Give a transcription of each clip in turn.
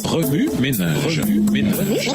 Remue ménage. Remue ménage.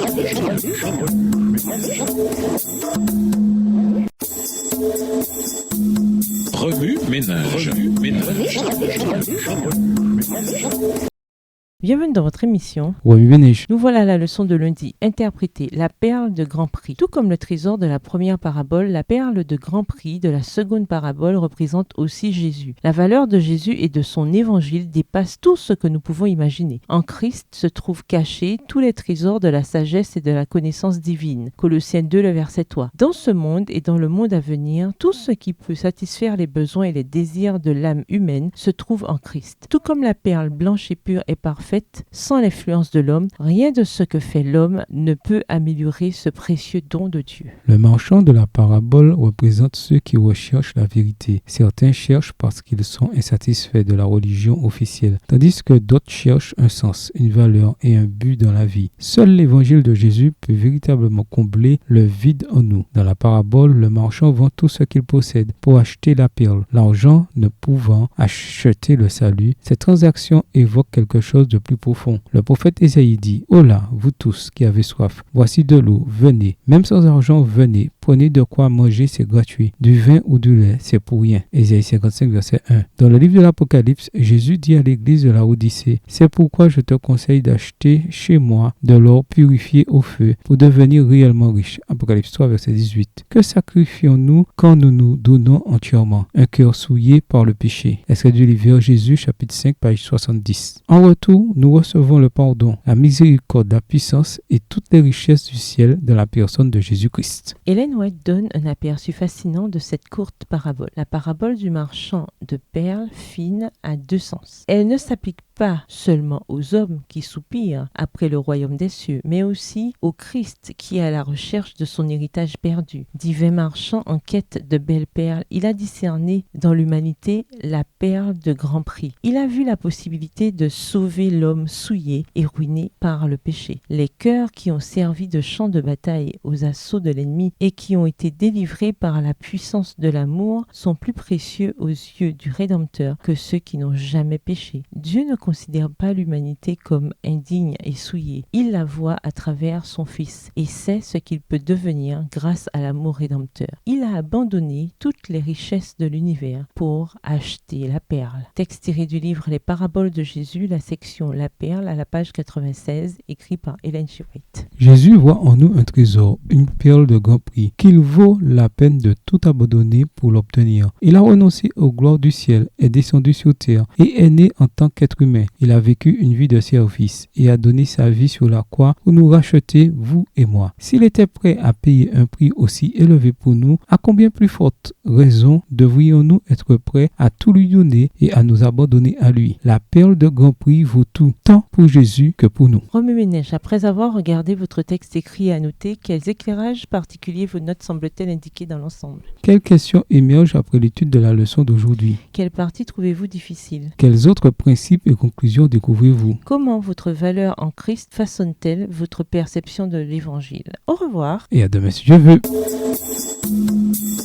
Bienvenue dans votre émission. Remue ménage. Nous voilà à la leçon de lundi, interpréter la perle de grand prix. Tout comme le trésor de la première parabole, la perle de grand prix de la seconde parabole représente aussi Jésus. La valeur de Jésus et de son évangile dépasse tout ce que nous pouvons imaginer. En Christ se trouvent cachés tous les trésors de la sagesse et de la connaissance divine. Colossiens 2, le verset 3. Dans ce monde et dans le monde à venir, tout ce qui peut satisfaire les besoins et les désirs de l'âme humaine se trouve en Christ. Tout comme la perle blanche et pure est parfaite, sans l'influence de l'homme, rien de ce que fait l'homme ne peut améliorer ce précieux don de Dieu. Le marchand de la parabole représente ceux qui recherchent la vérité. Certains cherchent parce qu'ils sont insatisfaits de la religion officielle, tandis que d'autres cherchent un sens, une valeur et un but dans la vie. Seul l'évangile de Jésus peut véritablement combler le vide en nous. Dans la parabole, le marchand vend tout ce qu'il possède pour acheter la perle. L'argent ne pouvant acheter le salut, cette transaction évoque quelque chose de plus profond. Le prophète Ésaïe dit: « Oh là, vous tous qui avez soif, voici de l'eau, venez. Même sans argent, venez. Prenez de quoi manger, c'est gratuit. Du vin ou du lait, c'est pour rien. » Ésaïe 55, verset 1. Dans le livre de l'Apocalypse, Jésus dit à l'église de la Odyssée: « C'est pourquoi je te conseille d'acheter chez moi de l'or purifié au feu pour devenir réellement riche. » Apocalypse 3, verset 18. Que sacrifions-nous quand nous nous donnons entièrement? Un cœur souillé par le péché. Extrait du livre Jésus, chapitre 5, page 70. En retour, nous recevons le pardon, la miséricorde, la puissance et toutes les richesses du ciel de la personne de Jésus-Christ. Ellen White donne un aperçu fascinant de cette courte parabole. La parabole du marchand de perles fines a deux sens. Elle ne s'applique pas seulement aux hommes qui soupirent après le royaume des cieux, mais aussi au Christ qui est à la recherche de son héritage perdu. Divin marchand en quête de belles perles, il a discerné dans l'humanité la perle de grand prix. Il a vu la possibilité de sauver l'homme souillé et ruiné par le péché. Les cœurs qui ont servi de champ de bataille aux assauts de l'ennemi et qui ont été délivrés par la puissance de l'amour sont plus précieux aux yeux du Rédempteur que ceux qui n'ont jamais péché. Dieu ne considère pas l'humanité comme indigne et souillée. Il la voit à travers son Fils et sait ce qu'il peut devenir grâce à l'amour rédempteur. Il a abandonné toutes les richesses de l'univers pour acheter la perle. Texte tiré du livre Les Paraboles de Jésus, la section La Perle, à la page 96, écrit par Ellen White. Jésus voit en nous un trésor, une perle de grand prix, qu'il vaut la peine de tout abandonner pour l'obtenir. Il a renoncé aux gloires du ciel, est descendu sur terre et est né en tant qu'être humain. Il a vécu une vie de service et a donné sa vie sur la croix pour nous racheter, vous et moi. S'il était prêt à payer un prix aussi élevé pour nous, à combien plus forte raison devrions-nous être prêts à tout lui donner et à nous abandonner à lui? La perle de grand prix vaut tout, tant pour Jésus que pour nous. Remue ménage, après avoir regardé votre texte écrit et annoté, quels éclairages particuliers vos notes semblent-elles indiquer dans l'ensemble? Quelles questions émergent après l'étude de la leçon d'aujourd'hui? Quelle partie trouvez-vous difficile? Quels autres principes et conclusions découvrez-vous? Comment votre valeur en Christ façonne-t-elle votre perception de l'Évangile? Au revoir. Et à demain si Dieu veut.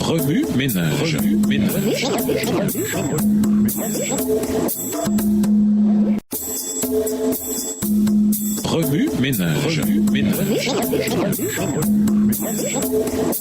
Remue ménage. Remue ménage.